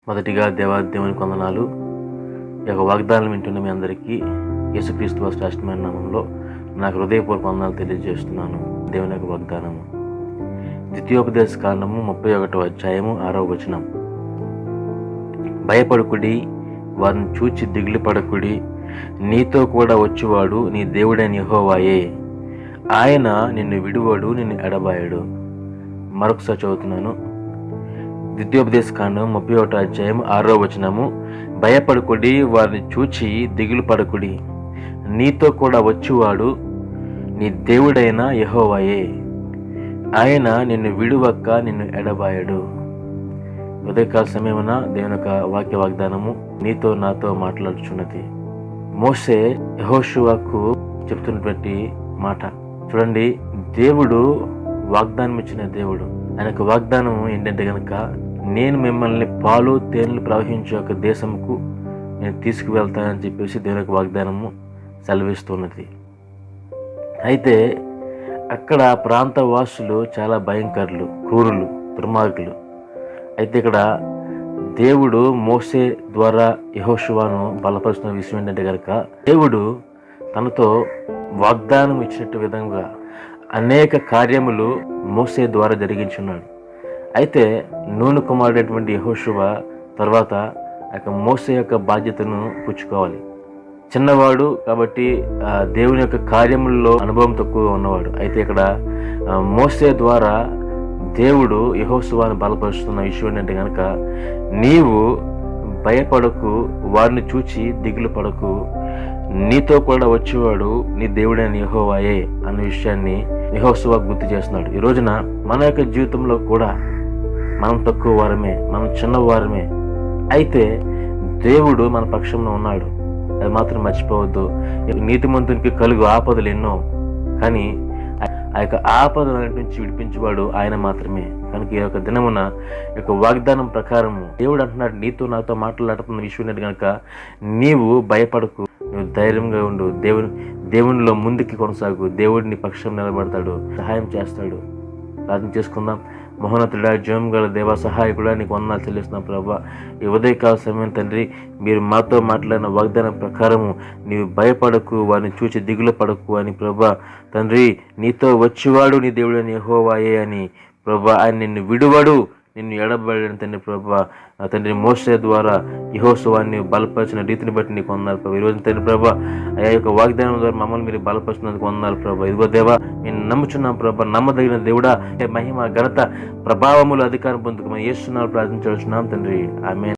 మొదటిగా దేవుని వందనాలు. ఈ యొక్క వాగ్దానం వింటున్న మీ అందరికీ యేసుక్రీస్తు వారి శ్రేష్టమైన నామంలో నాకు హృదయపూర్వక వందనాలు తెలియజేస్తున్నాను. దేవుని యొక్క వాగ్దానము ద్వితీయోపదేశ కాండము 31వ అధ్యాయము 6వ వచనం. భయపడకుడి, వారిని చూచి దిగులు పడకుడి, నీతో కూడా వచ్చువాడు నీ దేవుడైన యెహోవాయే, ఆయన నిన్ను విడువడు, నిన్ను ఎడబాయడు. మరొకసారి చదువుతున్నాను. ద్వితీయోపదేశ కాండం 31వ అధ్యాయం 6వ వచనము. భయపడకుడి, వారిని చూచి దిగులు పడకుడి, నీతో కూడా వచ్చువాడు నీ దేవుడైన యెహోవాయే, ఆయన నిన్ను విడువక, నిన్ను ఎడబాయడు. ఉదయకాల సమయమున దేవుని యొక్క వాక్య వాగ్దానము నీతో నాతో మాట్లాడుచున్నది. మోషే యెహోషువకు చెప్తున్నటువంటి మాట చూడండి. దేవుడు వాగ్దానం ఇచ్చిన దేవుడు. ఆయనకు వాగ్దానం ఏంటంటే కనుక, నేను మిమ్మల్ని పాలు తేనెలు ప్రవహించే ఒక దేశంకు నేను తీసుకువెళ్తానని చెప్పేసి దేవుని యొక్క వాగ్దానము సెలవిస్తున్నది. అయితే అక్కడ ప్రాంత వాసులు చాలా భయంకరులు, క్రూరులు, దుర్మార్గులు. అయితే ఇక్కడ దేవుడు మోషే ద్వారా యెహోషువను బలపరుస్తున్న విషయం ఏంటంటే కనుక, దేవుడు తనతో వాగ్దానం ఇచ్చినట్టు విధంగా అనేక కార్యములు మోషే ద్వారా జరిగించున్నాడు. అయితే నూను కుమారుడైనటువంటి యెహోషువ తర్వాత మోషే యొక్క బాధ్యతను పుచ్చుకోవాలి. చిన్నవాడు కాబట్టి దేవుని యొక్క కార్యములలో అనుభవం తక్కువగా ఉన్నవాడు. అయితే ఇక్కడ మోషే ద్వారా దేవుడు యెహోషువను బలపరుస్తున్న విషయం ఏంటంటే కనుక, నీవు భయపడకు, వారిని చూచి దిగులు పడకు, నీతో కూడా వచ్చేవాడు నీ దేవుడైన యెహోవాయే అన్న విషయాన్ని యెహోషువ గుర్తు చేస్తున్నాడు. ఈ రోజున మన యొక్క జీవితంలో కూడా మనం తక్కువ వారమే, మనం చిన్నవారమే. అయితే దేవుడు మన పక్షంలో ఉన్నాడు, అది మాత్రం మర్చిపోవద్దు. నీతిమంతునికి కలుగు ఆపదలు ఎన్నో, కానీ ఆ యొక్క ఆపదల నుంచి విడిపించేవాడు ఆయన మాత్రమే. కనుక ఈ యొక్క దినమున ఈ యొక్క వాగ్దానం ప్రకారము దేవుడు అంటున్నాడు, నీతో నాతో మాట్లాడుతున్న విషయం ఏంటి కనుక, నీవు భయపడకు, నువ్వు ధైర్యంగా ఉండు, దేవునిలో ముందుకి కొనసాగు. దేవుడిని పక్షం నిలబడతాడు, సహాయం చేస్తాడు. ప్రార్థన చేసుకుందాం. మహోన్నతుడా, జీవం గల దేవ, సహాయకుడా, నీకు వందనాలు చెల్లిస్తున్నాం ప్రభా. ఈ ఉదయకాల సమయం తండ్రి, మీరు మాతో మాట్లాడిన వాగ్దానం ప్రకారము నీవు భయపడకు, వారిని చూచి దిగులు పడకు అని ప్రభా తండ్రి, నీతో వచ్చేవాడు నీ దేవుడని యెహోవాయే అని ప్రభా, ఆయన నిన్ను విడువడు, నిన్ను ఎడబడని తండ్రి ప్రభా. తండ్రి మోషే ద్వారా యెహోషువని బలపరిచిన రీతిని బట్టి నీకు వందనాలు ప్రభా. ఈరోజు తండ్రి ప్రభా, ఆ యొక్క వాగ్దానం ద్వారా మమ్మల్ని మీరు బలపరిచినందుకు వందనాలు ప్రభా. ఇదిగో దేవా, నేను నమ్ముచున్నాం ప్రభా, నమ్మదగిన దేవుడా, మహిమ ఘనత ప్రభావములు అధికారం పొందుకు యేసు నామములో ప్రార్థించుచున్నాం తండ్రి. ఆమేన్.